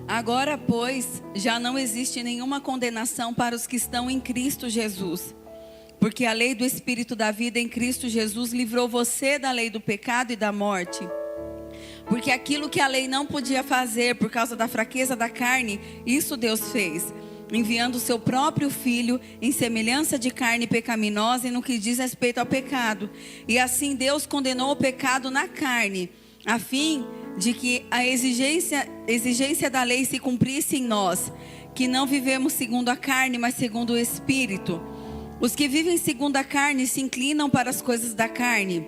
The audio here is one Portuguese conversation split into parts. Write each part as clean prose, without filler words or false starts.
Agora, pois, já não existe nenhuma condenação para os que estão em Cristo Jesus. Porque a lei do Espírito da vida em Cristo Jesus livrou você da lei do pecado e da morte. Porque aquilo que a lei não podia fazer por causa da fraqueza da carne, isso Deus fez, enviando o seu próprio Filho em semelhança de carne pecaminosa e no que diz respeito ao pecado. E assim Deus condenou o pecado na carne, a fim de que a exigência da lei se cumprisse em nós, que não vivemos segundo a carne, mas segundo o Espírito. Os que vivem segundo a carne se inclinam para as coisas da carne,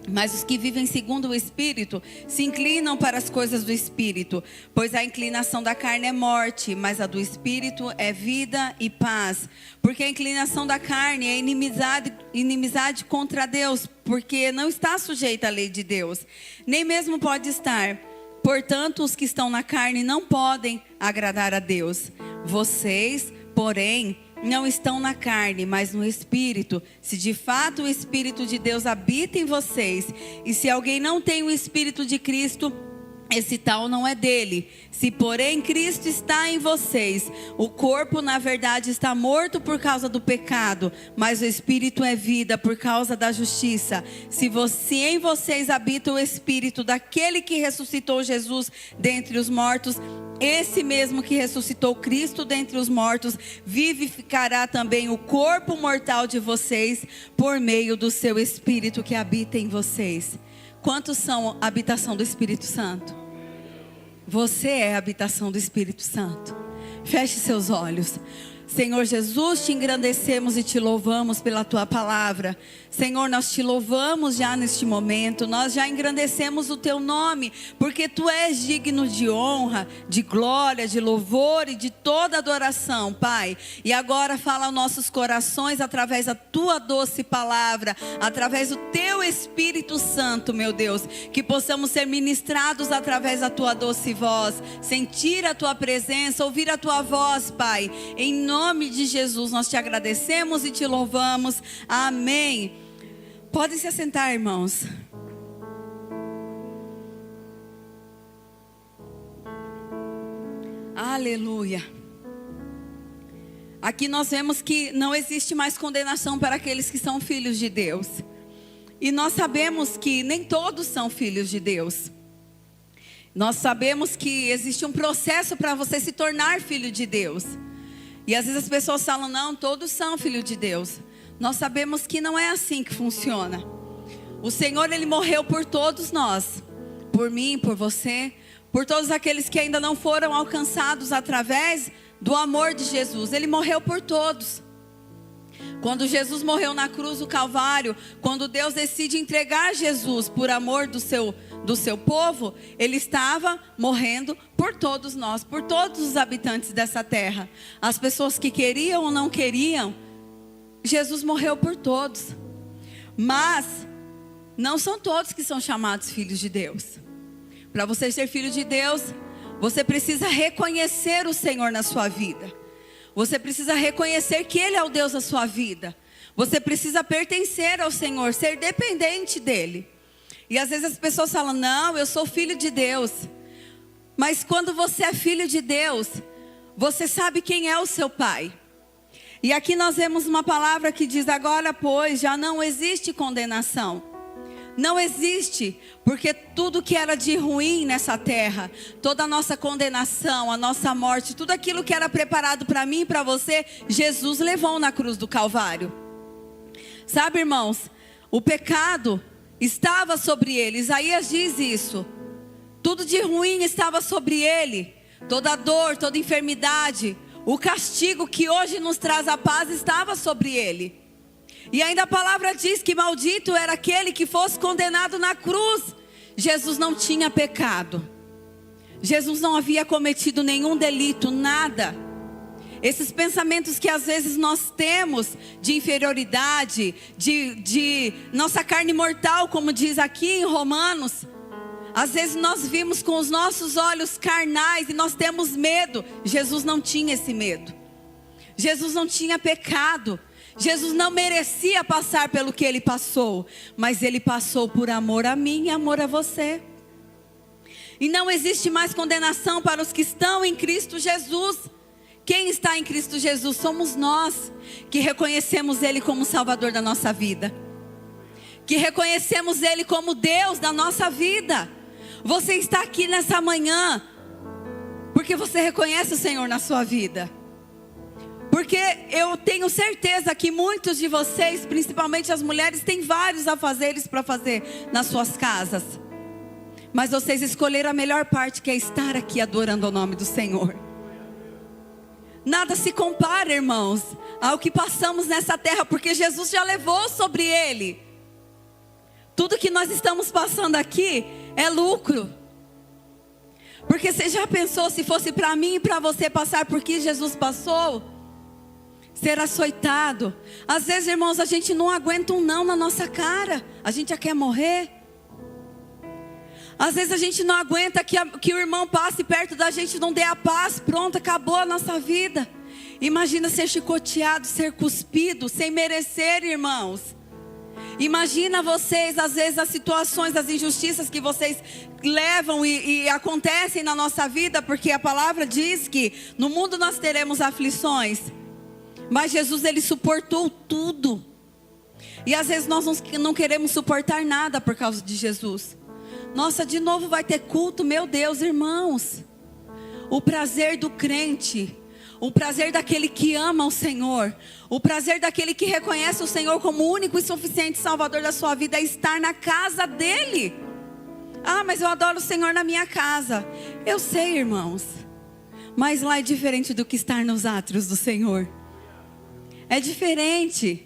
mas os que vivem segundo o Espírito se inclinam para as coisas do Espírito. Pois a inclinação da carne é morte, mas a do Espírito é vida e paz. Porque a inclinação da carne é inimizade contra Deus, porque não está sujeita à lei de Deus, nem mesmo pode estar. Portanto, os que estão na carne não podem agradar a Deus. Vocês, porém, não estão na carne, mas no Espírito, se de fato o Espírito de Deus habita em vocês. E se alguém não tem o Espírito de Cristo, esse tal não é dele. Se porém Cristo está em vocês, o corpo na verdade está morto por causa do pecado, mas o Espírito é vida por causa da justiça. Se em vocês habita o Espírito daquele que ressuscitou Jesus dentre os mortos, esse mesmo que ressuscitou Cristo dentre os mortos, vivificará também o corpo mortal de vocês, por meio do seu Espírito que habita em vocês. Quantos são a habitação do Espírito Santo? Você é a habitação do Espírito Santo. Feche seus olhos. Senhor Jesus, te engrandecemos e te louvamos pela tua palavra. Senhor, nós te louvamos já neste momento, nós já engrandecemos o teu nome, porque tu és digno de honra, de glória, de louvor e de toda adoração, Pai. E agora fala aos nossos corações através da tua doce palavra, através do teu Espírito Santo, meu Deus, que possamos ser ministrados através da tua doce voz, sentir a tua presença, ouvir a tua voz, Pai. Em nome de Jesus nós te agradecemos e te louvamos. Amém. Podem se assentar, irmãos. Aleluia. Aqui nós vemos que não existe mais condenação para aqueles que são filhos de Deus. E nós sabemos que nem todos são filhos de Deus. Nós sabemos que existe um processo para você se tornar filho de Deus. E às vezes as pessoas falam, não, todos são filhos de Deus. Nós sabemos que não é assim que funciona. O Senhor, Ele morreu por todos nós. Por mim, por você, por todos aqueles que ainda não foram alcançados através do amor de Jesus. Ele morreu por todos. Quando Jesus morreu na cruz do Calvário, quando Deus decide entregar Jesus por amor do seu povo, Ele estava morrendo por todos nós, por todos os habitantes dessa terra. As pessoas que queriam ou não queriam, Jesus morreu por todos. Mas não são todos que são chamados filhos de Deus. Para você ser filho de Deus, você precisa reconhecer o Senhor na sua vida. Você precisa reconhecer que Ele é o Deus da sua vida. Você precisa pertencer ao Senhor, ser dependente dEle. E às vezes as pessoas falam, não, eu sou filho de Deus. Mas quando você é filho de Deus, você sabe quem é o seu Pai. E aqui nós vemos uma palavra que diz, agora pois, já não existe condenação. Não existe, porque tudo que era de ruim nessa terra, toda a nossa condenação, a nossa morte, tudo aquilo que era preparado para mim e para você, Jesus levou na cruz do Calvário. Sabe, irmãos, o pecado estava sobre ele. Isaías diz isso. Tudo de ruim estava sobre ele. Toda dor, toda enfermidade, o castigo que hoje nos traz a paz estava sobre ele. E ainda a palavra diz que maldito era aquele que fosse condenado na cruz. Jesus não tinha pecado. Jesus não havia cometido nenhum delito, nada. Esses pensamentos que às vezes nós temos de inferioridade, de nossa carne mortal, como diz aqui em Romanos. Às vezes nós vimos com os nossos olhos carnais e nós temos medo. Jesus não tinha esse medo. Jesus não tinha pecado. Jesus não merecia passar pelo que Ele passou. Mas Ele passou por amor a mim e amor a você. E não existe mais condenação para os que estão em Cristo Jesus. Quem está em Cristo Jesus somos nós, que reconhecemos Ele como Salvador da nossa vida, que reconhecemos Ele como Deus da nossa vida. Você está aqui nessa manhã porque você reconhece o Senhor na sua vida. Porque eu tenho certeza que muitos de vocês, principalmente as mulheres, têm vários afazeres para fazer nas suas casas. Mas vocês escolheram a melhor parte, que é estar aqui adorando o nome do Senhor. Nada se compara, irmãos, ao que passamos nessa terra, porque Jesus já levou sobre Ele. Tudo que nós estamos passando aqui é lucro. Porque você já pensou, se fosse para mim e para você passar por que Jesus passou? Ser açoitado. Às vezes, irmãos, a gente não aguenta um não na nossa cara. A gente já quer morrer. Às vezes a gente não aguenta que o irmão passe perto da gente e não dê a paz. Pronto, acabou a nossa vida. Imagina ser chicoteado, ser cuspido, sem merecer, irmãos. Imagina vocês, às vezes, as situações, as injustiças que vocês levam e acontecem na nossa vida. Porque a palavra diz que no mundo nós teremos aflições. Mas Jesus, Ele suportou tudo. E às vezes nós não queremos suportar nada por causa de Jesus. Nossa, de novo vai ter culto, meu Deus, irmãos. O prazer do crente, o prazer daquele que ama o Senhor, o prazer daquele que reconhece o Senhor como o único e suficiente Salvador da sua vida é estar na casa dEle. Ah, mas eu adoro o Senhor na minha casa. Eu sei, irmãos, mas lá é diferente do que estar nos átrios do Senhor. É diferente.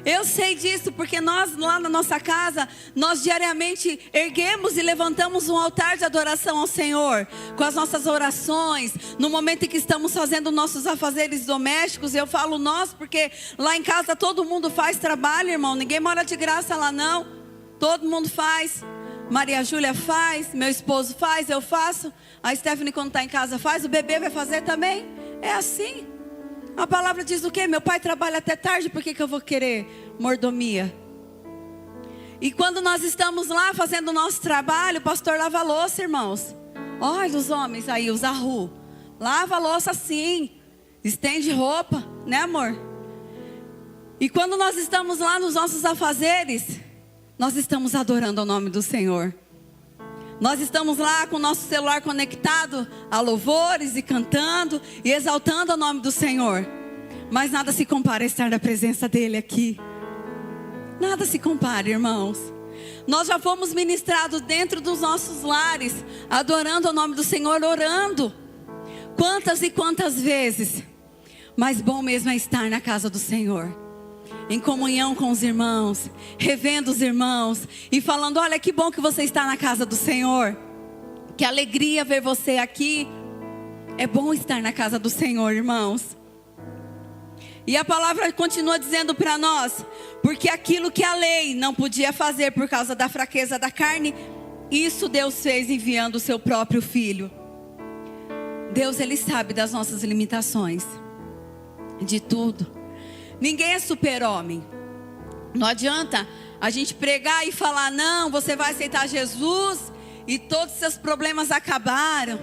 Eu sei disso porque nós lá na nossa casa, nós diariamente erguemos e levantamos um altar de adoração ao Senhor, com as nossas orações, no momento em que estamos fazendo nossos afazeres domésticos. Eu falo nós porque lá em casa todo mundo faz trabalho, irmão, ninguém mora de graça lá não, todo mundo faz. Maria Júlia faz, meu esposo faz, eu faço, a Stephanie quando está em casa faz, o bebê vai fazer também, é assim. A palavra diz o quê? Meu pai trabalha até tarde, por que eu vou querer mordomia? E quando nós estamos lá fazendo o nosso trabalho, o pastor lava a louça, irmãos. Olha os homens aí, os arru. Lava a louça sim, estende roupa, né amor? E quando nós estamos lá nos nossos afazeres, nós estamos adorando o nome do Senhor. Nós estamos lá com o nosso celular conectado a louvores e cantando e exaltando o nome do Senhor. Mas nada se compara a estar na presença dEle aqui. Nada se compara, irmãos. Nós já fomos ministrados dentro dos nossos lares, adorando o nome do Senhor, orando. Quantas e quantas vezes. Mas bom mesmo é estar na casa do Senhor, em comunhão com os irmãos, revendo os irmãos e falando: olha que bom que você está na casa do Senhor, que alegria ver você aqui. É bom estar na casa do Senhor, irmãos. E a palavra continua dizendo para nós: porque aquilo que a lei não podia fazer por causa da fraqueza da carne, isso Deus fez enviando o seu próprio Filho. Deus, Ele sabe das nossas limitações, de tudo. Ninguém é super-homem. Não adianta a gente pregar e falar: não, você vai aceitar Jesus e todos os seus problemas acabaram.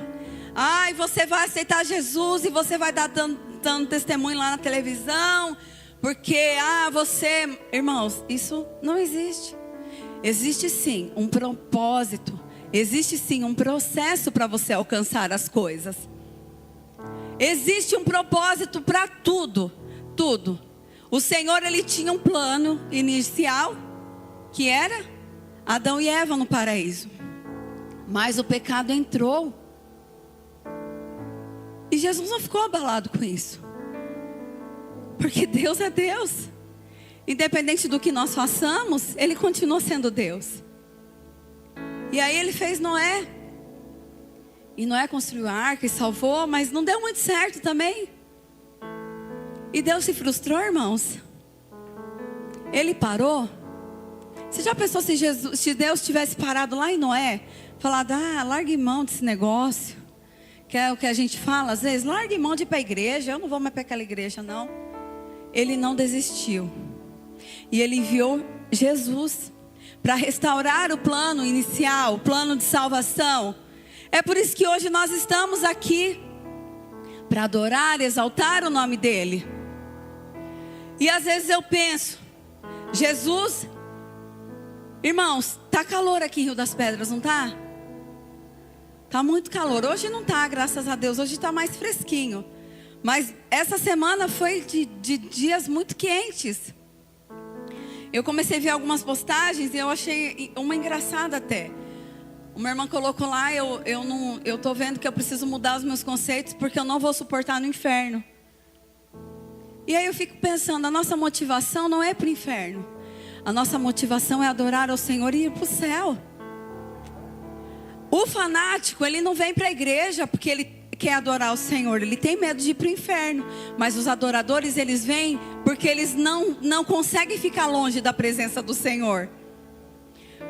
Ai, você vai aceitar Jesus e você vai dar dando testemunho lá na televisão, porque você... Irmãos, isso não existe. Existe sim um propósito, existe sim um processo para você alcançar as coisas. Existe um propósito para tudo, tudo. O Senhor, Ele tinha um plano inicial, que era Adão e Eva no paraíso. Mas o pecado entrou. E Jesus não ficou abalado com isso. Porque Deus é Deus. Independente do que nós façamos, Ele continua sendo Deus. E aí Ele fez Noé. E Noé construiu a arca e salvou, mas não deu muito certo também. E Deus se frustrou, irmãos. Ele parou. Você já pensou se Deus tivesse parado lá em Noé, falado: largue mão desse negócio, que é o que a gente fala às vezes, largue mão de ir para a igreja, eu não vou mais para aquela igreja não. Ele não desistiu. E Ele enviou Jesus para restaurar o plano inicial, o plano de salvação. É por isso que hoje nós estamos aqui para adorar, exaltar o nome dele. E às vezes eu penso, Jesus, irmãos, tá calor aqui em Rio das Pedras, não tá? Tá muito calor. Hoje não tá, graças a Deus, hoje tá mais fresquinho. Mas essa semana foi de dias muito quentes. Eu comecei a ver algumas postagens e eu achei uma engraçada até. Uma irmã colocou lá, eu tô vendo que eu preciso mudar os meus conceitos porque eu não vou suportar no inferno. E aí eu fico pensando, a nossa motivação não é para o inferno. A nossa motivação é adorar ao Senhor e ir para o céu. O fanático, ele não vem para a igreja porque ele quer adorar o Senhor. Ele tem medo de ir para o inferno. Mas os adoradores, eles vêm porque eles não conseguem ficar longe da presença do Senhor.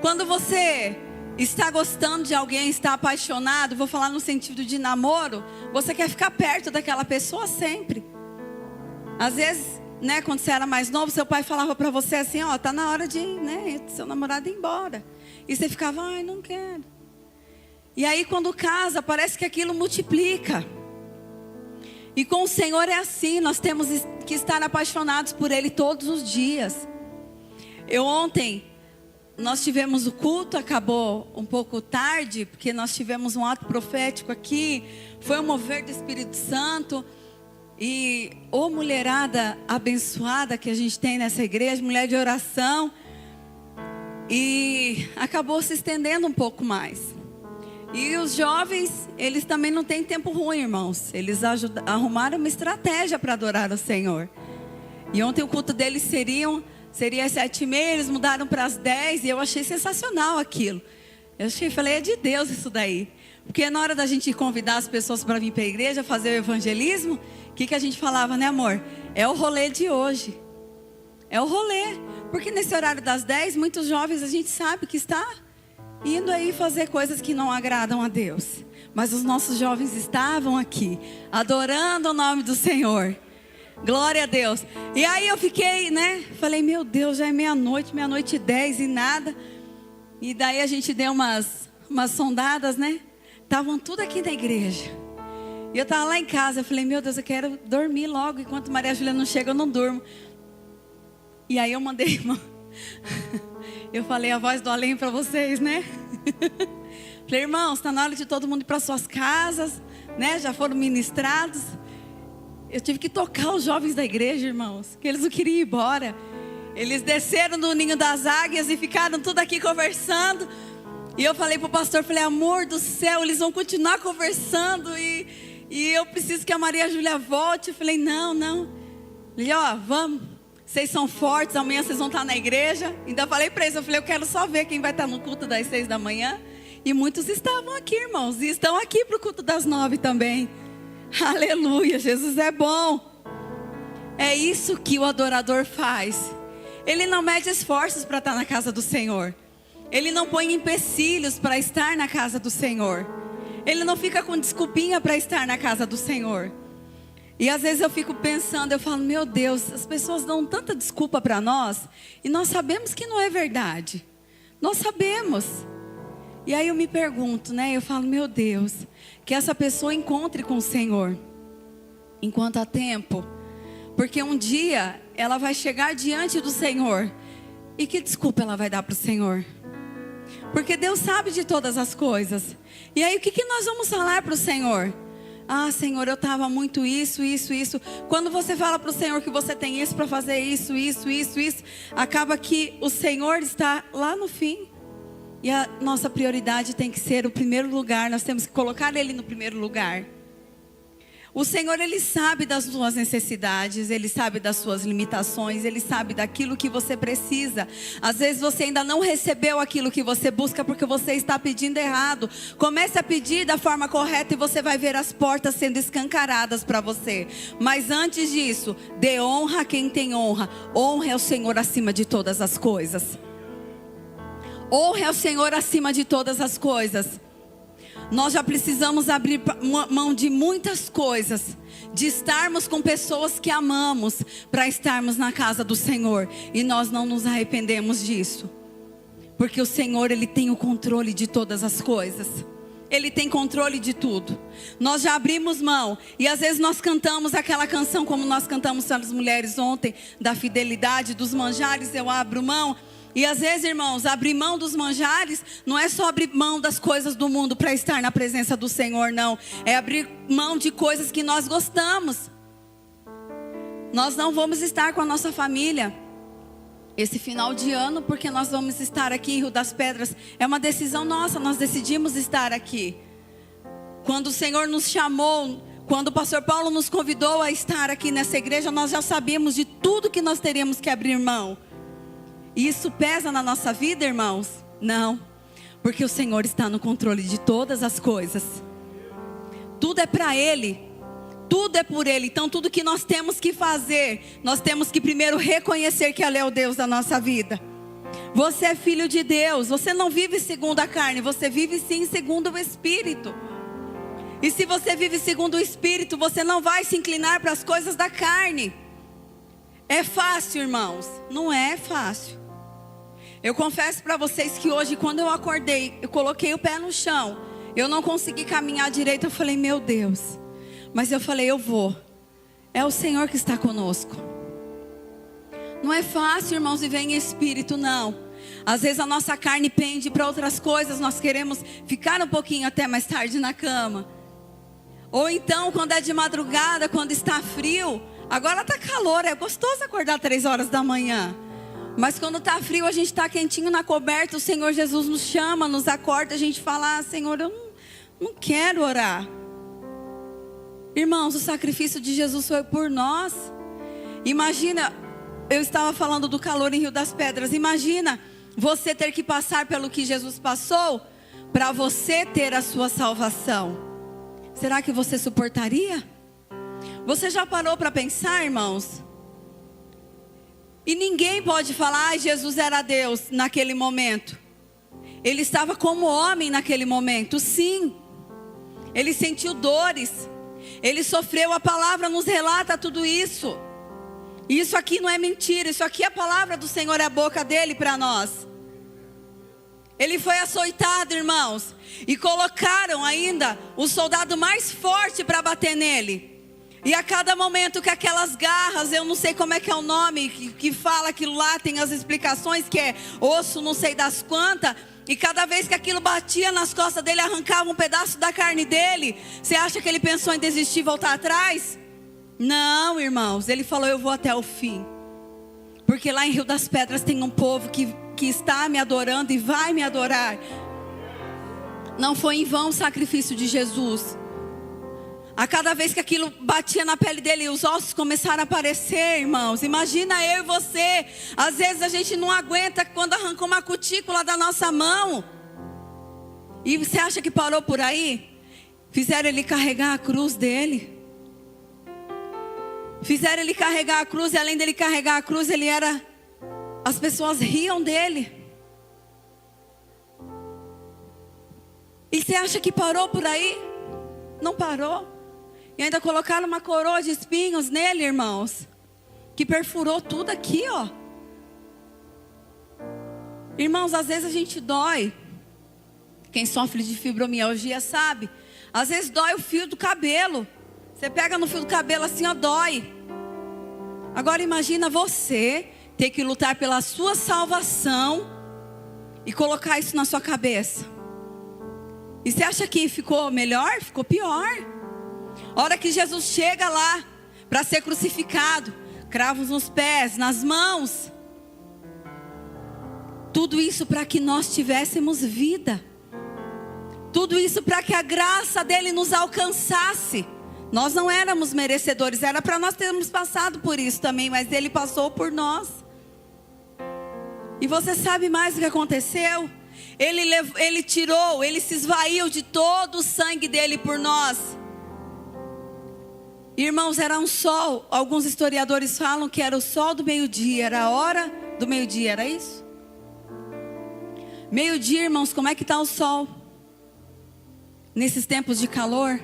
Quando você está gostando de alguém, está apaixonado, vou falar no sentido de namoro, você quer ficar perto daquela pessoa sempre. Às vezes, né, quando você era mais novo, seu pai falava para você assim, ó, tá na hora de, né, seu namorado ir embora. E você ficava, ai, não quero. E aí quando casa, parece que aquilo multiplica. E com o Senhor é assim, nós temos que estar apaixonados por Ele todos os dias. Ontem, nós tivemos o culto, acabou um pouco tarde, porque nós tivemos um ato profético aqui, foi um mover do Espírito Santo, e mulherada abençoada que a gente tem nessa igreja, mulher de oração, e acabou se estendendo um pouco mais. E os jovens, eles também não têm tempo ruim, irmãos, eles arrumaram uma estratégia para adorar o Senhor. E ontem o culto deles seria às 7h30, eles mudaram para as 10h, e eu achei sensacional aquilo. Falei, é de Deus isso daí. Porque na hora da gente convidar as pessoas para vir para a igreja, fazer o evangelismo, o que a gente falava, né, amor? É o rolê de hoje. É o rolê. Porque nesse horário das 10, muitos jovens, a gente sabe que está indo aí fazer coisas que não agradam a Deus. Mas os nossos jovens estavam aqui, adorando o nome do Senhor. Glória a Deus. E aí eu fiquei, né? Falei, meu Deus, já é meia-noite 10 e nada. E daí a gente deu umas sondadas, né? Estavam tudo aqui na igreja. E eu estava lá em casa, eu falei, meu Deus, eu quero dormir logo. Enquanto Maria Júlia não chega, eu não durmo. E aí eu mandei eu falei a voz do além para vocês, né? Falei, irmãos, está na hora de todo mundo ir para suas casas, né? Já foram ministrados. Eu tive que tocar os jovens da igreja, irmãos, que eles não queriam ir embora. Eles desceram do ninho das águias e ficaram tudo aqui conversando. E eu falei para o pastor, falei, amor do céu, eles vão continuar conversando e eu preciso que a Maria Júlia volte. Eu falei, não. Ele, ó, vamos, vocês são fortes, amanhã vocês vão estar na igreja. Ainda falei para eles, eu falei, eu quero só ver quem vai estar no culto das 6 da manhã. E muitos estavam aqui, irmãos, e estão aqui para o culto das 9 também. Aleluia, Jesus é bom. É isso que o adorador faz. Ele não mede esforços para estar na casa do Senhor. Ele não põe empecilhos para estar na casa do Senhor. Ele não fica com desculpinha para estar na casa do Senhor. E às vezes eu fico pensando, eu falo, meu Deus, as pessoas dão tanta desculpa para nós, e nós sabemos que não é verdade. Nós sabemos. E aí eu me pergunto, né? Eu falo, meu Deus, que essa pessoa encontre com o Senhor enquanto há tempo. Porque um dia ela vai chegar diante do Senhor. E que desculpa ela vai dar para o Senhor? Porque Deus sabe de todas as coisas. E aí o que nós vamos falar para o Senhor? Ah, Senhor, eu estava muito isso. Quando você fala para o Senhor que você tem isso para fazer, isso, acaba que o Senhor está lá no fim. E a nossa prioridade tem que ser o primeiro lugar. Nós temos que colocar Ele no primeiro lugar. O Senhor, Ele sabe das suas necessidades, Ele sabe das suas limitações, Ele sabe daquilo que você precisa. Às vezes você ainda não recebeu aquilo que você busca porque você está pedindo errado. Comece a pedir da forma correta e você vai ver as portas sendo escancaradas para você. Mas antes disso, dê honra a quem tem honra. Honre ao Senhor acima de todas as coisas. Honre ao Senhor acima de todas as coisas. Nós já precisamos abrir mão de muitas coisas, de estarmos com pessoas que amamos, para estarmos na casa do Senhor. E nós não nos arrependemos disso. Porque o Senhor, Ele tem o controle de todas as coisas. Ele tem controle de tudo. Nós já abrimos mão. E às vezes nós cantamos aquela canção como nós cantamos para as mulheres ontem, da fidelidade, dos manjares eu abro mão. E às vezes, irmãos, abrir mão dos manjares não é só abrir mão das coisas do mundo para estar na presença do Senhor, não. É abrir mão de coisas que nós gostamos. Nós não vamos estar com a nossa família esse final de ano, porque nós vamos estar aqui em Rio das Pedras. É uma decisão nossa, nós decidimos estar aqui. Quando o Senhor nos chamou, quando o pastor Paulo nos convidou a estar aqui nessa igreja, nós já sabíamos de tudo que nós teríamos que abrir mão. E isso pesa na nossa vida, irmãos? Não, porque o Senhor está no controle de todas as coisas. Tudo é para Ele. Tudo é por Ele. Então tudo que nós temos que fazer, nós temos que primeiro reconhecer que Ele é o Deus da nossa vida. Você é filho de Deus. Você não vive segundo a carne, você vive sim segundo o Espírito. E se você vive segundo o Espírito, você não vai se inclinar para as coisas da carne. É fácil, irmãos? Não é fácil. Eu confesso para vocês que hoje, quando eu acordei, eu coloquei o pé no chão, eu não consegui caminhar direito. Eu falei, meu Deus. Mas eu falei, eu vou. É o Senhor que está conosco. Não é fácil, irmãos, viver em espírito, não. Às vezes a nossa carne pende para outras coisas. Nós queremos ficar um pouquinho até mais tarde na cama. Ou então, quando é de madrugada, quando está frio. Agora está calor, é gostoso acordar 3 horas da manhã. Mas quando está frio, a gente está quentinho na coberta. O Senhor Jesus nos chama, nos acorda. A gente fala, Senhor, eu não quero orar. Irmãos, o sacrifício de Jesus foi por nós. Imagina, eu estava falando do calor em Rio das Pedras. Imagina você ter que passar pelo que Jesus passou para você ter a sua salvação. Será que você suportaria? Você já parou para pensar, irmãos? E ninguém pode falar, Jesus era Deus naquele momento. Ele estava como homem naquele momento, sim. Ele sentiu dores. Ele sofreu, a palavra nos relata tudo isso. E isso aqui não é mentira, isso aqui é a palavra do Senhor, é a boca dele para nós. Ele foi açoitado, irmãos, e colocaram ainda o soldado mais forte para bater nele. E a cada momento que aquelas garras, eu não sei como é que é o nome, que fala aquilo lá, tem as explicações, que é osso não sei das quantas. E cada vez que aquilo batia nas costas dele, arrancava um pedaço da carne dele. Você acha que ele pensou em desistir e voltar atrás? Não, irmãos. Ele falou, eu vou até o fim. Porque lá em Rio das Pedras tem um povo que está me adorando e vai me adorar. Não foi em vão o sacrifício de Jesus. A cada vez que aquilo batia na pele dele, os ossos começaram a aparecer, irmãos. Imagina eu e você. Às vezes a gente não aguenta quando arrancou uma cutícula da nossa mão. E você acha que parou por aí? Fizeram ele carregar a cruz dele. Fizeram ele carregar a cruz. E além dele carregar a cruz, ele era... As pessoas riam dele. E você acha que parou por aí? Não parou. E ainda colocaram uma coroa de espinhos nele, irmãos, que perfurou tudo aqui, ó. Irmãos, às vezes a gente dói. Quem sofre de fibromialgia sabe. Às vezes dói o fio do cabelo. Você pega no fio do cabelo assim, ó, dói. Agora imagina você ter que lutar pela sua salvação e colocar isso na sua cabeça. E você acha que ficou melhor? Ficou pior. A hora que Jesus chega lá para ser crucificado, cravos nos pés, nas mãos. Tudo isso para que nós tivéssemos vida. Tudo isso para que a graça dele nos alcançasse. Nós não éramos merecedores, era para nós termos passado por isso também, mas ele passou por nós. E você sabe mais o que aconteceu? Ele tirou, ele se esvaiu de todo o sangue dele por nós. Irmãos, era um sol. Alguns historiadores falam que era o sol do meio-dia. Era a hora do meio-dia, era isso? Meio-dia, irmãos, como é que está o sol? Nesses tempos de calor?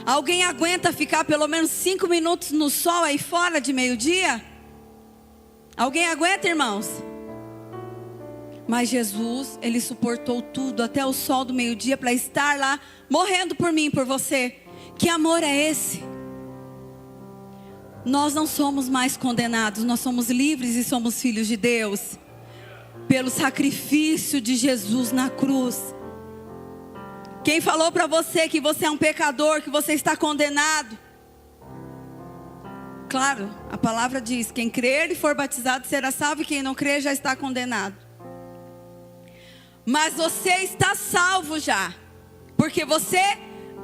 Alguém aguenta ficar pelo menos 5 minutos no sol aí fora de meio-dia? Alguém aguenta, irmãos? Mas Jesus, Ele suportou tudo até o sol do meio-dia para estar lá morrendo por mim, por você. Que amor é esse? Nós não somos mais condenados, nós somos livres e somos filhos de Deus. Pelo sacrifício de Jesus na cruz. Quem falou para você que você é um pecador, que você está condenado? Claro, a palavra diz, quem crer e for batizado será salvo, e quem não crer já está condenado. Mas você está salvo já, porque você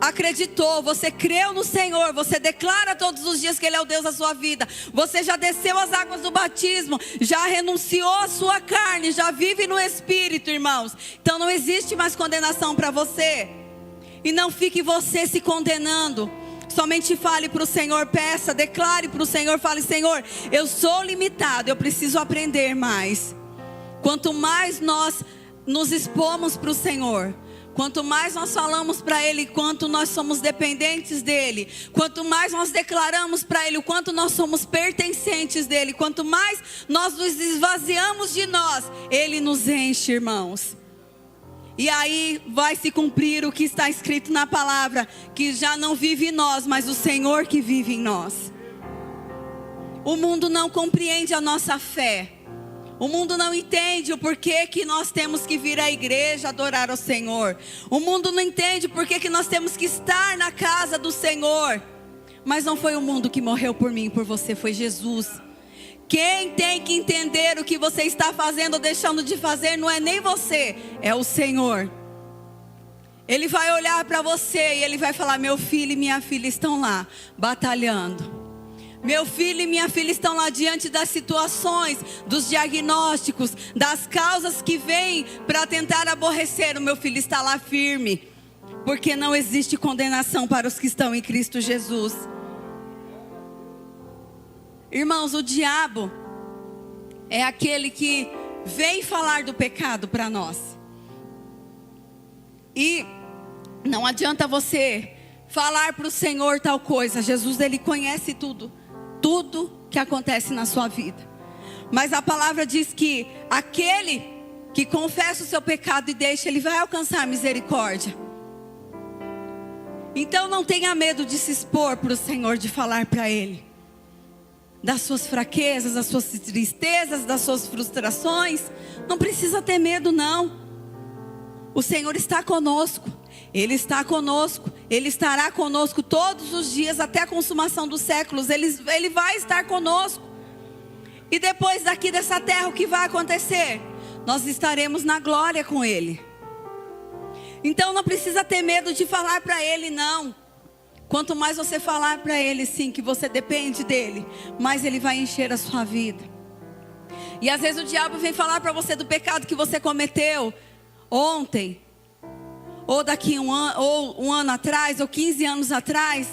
acreditou, você creu no Senhor, você declara todos os dias que Ele é o Deus da sua vida, você já desceu as águas do batismo, já renunciou à sua carne, já vive no Espírito, irmãos. Então não existe mais condenação para você. E não fique você se condenando. Somente fale para o Senhor, peça, declare para o Senhor, fale: Senhor, eu sou limitado, eu preciso aprender mais. Quanto mais nós nos expomos para o Senhor, quanto mais nós falamos para Ele, quanto nós somos dependentes dEle, quanto mais nós declaramos para Ele o quanto nós somos pertencentes dEle, quanto mais nós nos esvaziamos de nós, Ele nos enche, irmãos. E aí vai se cumprir o que está escrito na palavra, que já não vive em nós, mas o Senhor que vive em nós. O mundo não compreende a nossa fé. O mundo não entende o porquê que nós temos que vir à igreja adorar ao Senhor. O mundo não entende o porquê que nós temos que estar na casa do Senhor. Mas não foi o mundo que morreu por mim e por você, foi Jesus. Quem tem que entender o que você está fazendo ou deixando de fazer não é nem você, é o Senhor. Ele vai olhar para você e Ele vai falar: meu filho e minha filha estão lá, batalhando. Meu filho e minha filha estão lá diante das situações, dos diagnósticos, das causas que vêm para tentar aborrecer. O meu filho está lá firme, porque não existe condenação para os que estão em Cristo Jesus. Irmãos, o diabo é aquele que vem falar do pecado para nós. E não adianta você falar para o Senhor tal coisa. Jesus, Ele conhece tudo que acontece na sua vida. Mas a palavra diz que aquele que confessa o seu pecado e deixa, ele vai alcançar misericórdia. Então não tenha medo de se expor para o Senhor, de falar para Ele das suas fraquezas, das suas tristezas, das suas frustrações. Não precisa ter medo, não. O Senhor está conosco. Ele está conosco. Ele estará conosco todos os dias até a consumação dos séculos. Ele vai estar conosco. E depois daqui dessa terra, o que vai acontecer? Nós estaremos na glória com Ele. Então não precisa ter medo de falar para Ele, não. Quanto mais você falar para Ele, sim, que você depende dEle, mais Ele vai encher a sua vida. E às vezes o diabo vem falar para você do pecado que você cometeu ontem, ou daqui um ano atrás, ou 15 anos atrás.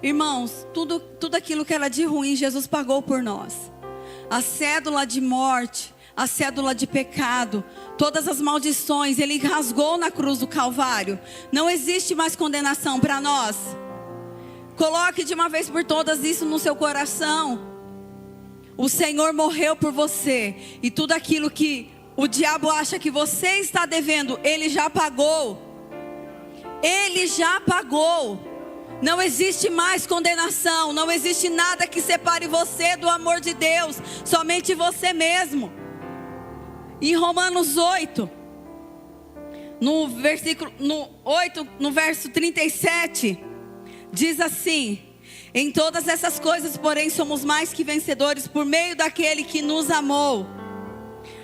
Irmãos, tudo aquilo que era de ruim, Jesus pagou por nós. A cédula de morte, a cédula de pecado, todas as maldições, Ele rasgou na cruz do Calvário. Não existe mais condenação para nós. Coloque de uma vez por todas isso no seu coração. O Senhor morreu por você. E tudo aquilo que o diabo acha que você está devendo, Ele já pagou. Ele já pagou. Não existe mais condenação. Não existe nada que separe você do amor de Deus. Somente você mesmo. Em Romanos 8, no verso 37, diz assim: em todas essas coisas, porém, somos mais que vencedores por meio daquele que nos amou.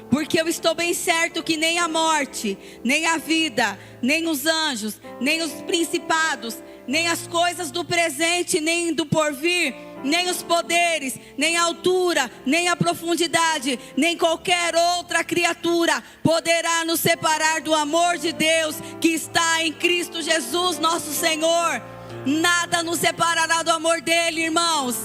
Porque eu estou bem certo que nem a morte, nem a vida, nem os anjos, nem os principados, nem as coisas do presente, nem do porvir, nem os poderes, nem a altura, nem a profundidade, nem qualquer outra criatura poderá nos separar do amor de Deus que está em Cristo Jesus, nosso Senhor. Nada nos separará do amor dele, irmãos.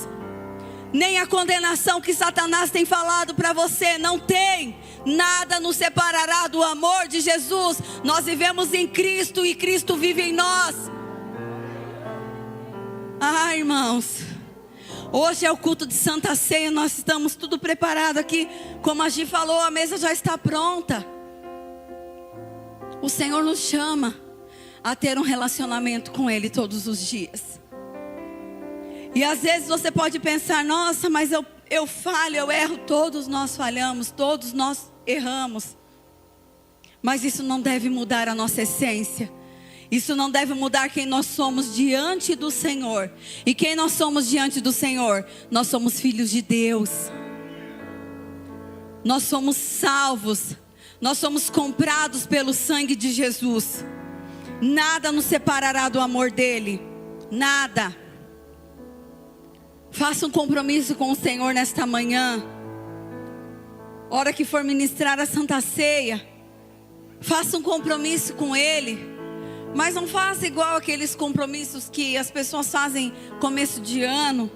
Nem a condenação que Satanás tem falado para você, não tem. Nada nos separará do amor de Jesus. Nós vivemos em Cristo e Cristo vive em nós. Ah, irmãos, hoje é o culto de Santa Ceia. Nós estamos tudo preparado aqui. Como a Gi falou, a mesa já está pronta. O Senhor nos chama a ter um relacionamento com Ele todos os dias. E às vezes você pode pensar: nossa, mas eu falho, eu erro. Todos nós falhamos, todos nós erramos. Mas isso não deve mudar a nossa essência. Isso não deve mudar quem nós somos diante do Senhor. E quem nós somos diante do Senhor? Nós somos filhos de Deus. Nós somos salvos. Nós somos comprados pelo sangue de Jesus. Nada nos separará do amor dele. Nada. Faça um compromisso com o Senhor nesta manhã. Hora que for ministrar a Santa Ceia, faça um compromisso com Ele. Mas não faça igual aqueles compromissos que as pessoas fazem começo de ano,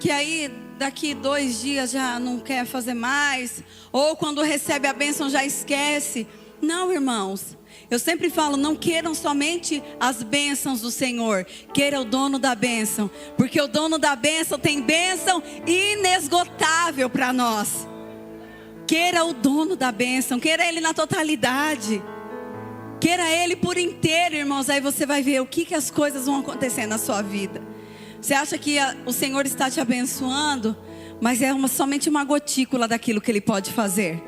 que aí daqui 2 dias já não quer fazer mais, ou quando recebe a bênção já esquece. Não, irmãos, eu sempre falo: não queiram somente as bênçãos do Senhor, queira o dono da bênção, porque o dono da bênção tem bênção inesgotável para nós. Queira o dono da bênção, queira Ele na totalidade, queira Ele por inteiro, irmãos. Aí você vai ver o que as coisas vão acontecer na sua vida. Você acha que o Senhor está te abençoando, mas é somente uma gotícula daquilo que Ele pode fazer.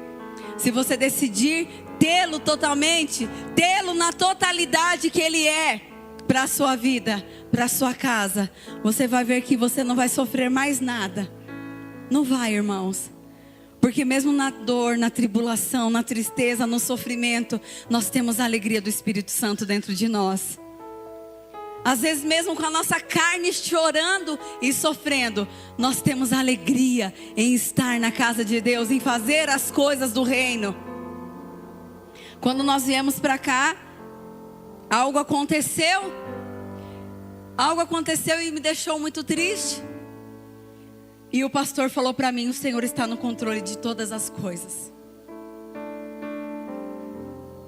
Se você decidir tê-lo totalmente, tê-lo na totalidade que Ele é para a sua vida, para a sua casa, você vai ver que você não vai sofrer mais nada. Não vai, irmãos. Porque mesmo na dor, na tribulação, na tristeza, no sofrimento, nós temos a alegria do Espírito Santo dentro de nós. Às vezes mesmo com a nossa carne chorando e sofrendo, nós temos alegria em estar na casa de Deus, em fazer as coisas do reino. Quando nós viemos para cá, algo aconteceu e me deixou muito triste. E o pastor falou para mim: o Senhor está no controle de todas as coisas.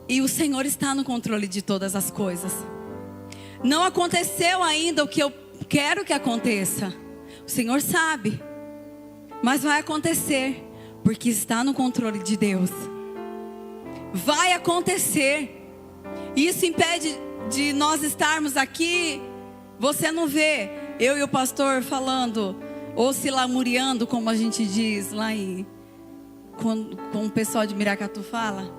E o Senhor está no controle de todas as coisas. Não aconteceu ainda o que eu quero que aconteça. O Senhor sabe. Mas vai acontecer, porque está no controle de Deus. Vai acontecer. Isso impede de nós estarmos aqui. Você não vê eu e o pastor falando, ou se lamuriando, como a gente diz lá com o pessoal de Miracatu fala.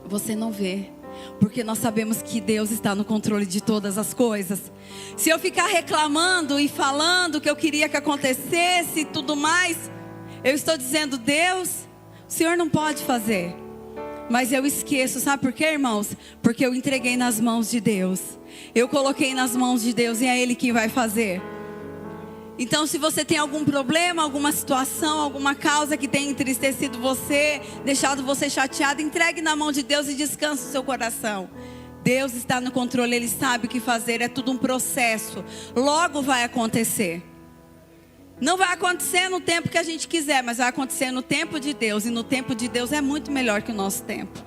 Você não vê, porque nós sabemos que Deus está no controle de todas as coisas. Se eu ficar reclamando e falando o que eu queria que acontecesse e tudo mais, eu estou dizendo: Deus, o Senhor não pode fazer. Mas eu esqueço, sabe por quê, irmãos? Porque eu entreguei nas mãos de Deus. Eu coloquei nas mãos de Deus e é Ele quem vai fazer. Então, se você tem algum problema, alguma situação, alguma causa que tenha entristecido você, deixado você chateado, entregue na mão de Deus e descanse o seu coração. Deus está no controle, Ele sabe o que fazer, é tudo um processo. Logo vai acontecer. Não vai acontecer no tempo que a gente quiser, mas vai acontecer no tempo de Deus. E no tempo de Deus é muito melhor que o nosso tempo.